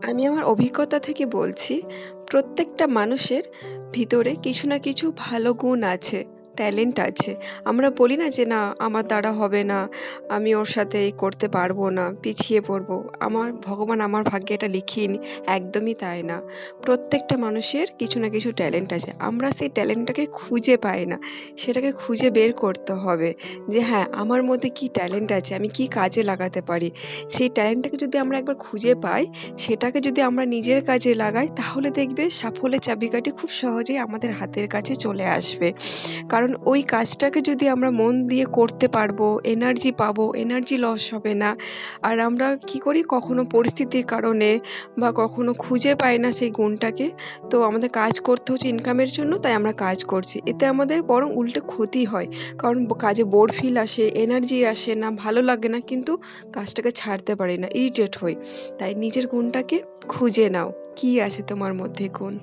আমি আমার অভিজ্ঞতা থেকে বলছি, প্রত্যেকটা মানুষের ভিতরে কিছু না কিছু ভালো গুণ আছে, ট্যালেন্ট আছে। আমরা বলি না যে, "না, আমার দ্বারা হবে না, আমি ওর সাথে এই করতে পারবো না, পিছিয়ে পড়বো। ভগবান আমার ভাগ্যে এটা লিখিয়েনি।" একদমই তাই না। প্রত্যেকটা মানুষের কিছু না কিছু ট্যালেন্ট আছে। আমরা সেই ট্যালেন্টটাকে খুঁজে পাই না। সেটাকে খুঁজে বের করতে হবে যে, হ্যাঁ, আমার মধ্যে কী ট্যালেন্ট আছে, আমি কী কাজে লাগাতে পারি। সেই ট্যালেন্টটাকে যদি আমরা একবার খুঁজে পাই, সেটাকে যদি আমরা নিজের কাজে লাগাই, তাহলে দেখবে সাফল্যের চাবিকাঠি খুব সহজেই আমাদের হাতের কাছে চলে আসবে। কারণ ওই কাজটাকে যদি আমরা মন দিয়ে করতে পারবো, এনার্জি পাবো, এনার্জি লস হবে না। আর আমরা কী করি, কখনো পরিস্থিতির কারণে বা কখনো খুঁজে পাই না সেই গুণটাকে। তো আমাদের কাজ করতে হচ্ছে ইনকামের জন্য, তাই আমরা কাজ করছি। এতে আমাদের বরং উল্টে ক্ষতি হয়। কারণ কাজে বোর ফিল আসে, এনার্জি আসে না, ভালো লাগে না, কিন্তু কাজটাকে ছাড়তে পারি না, ইরিটেট হই। তাই নিজের গুণটাকে খুঁজে নাও। কী আছে তোমার মধ্যে গুণ?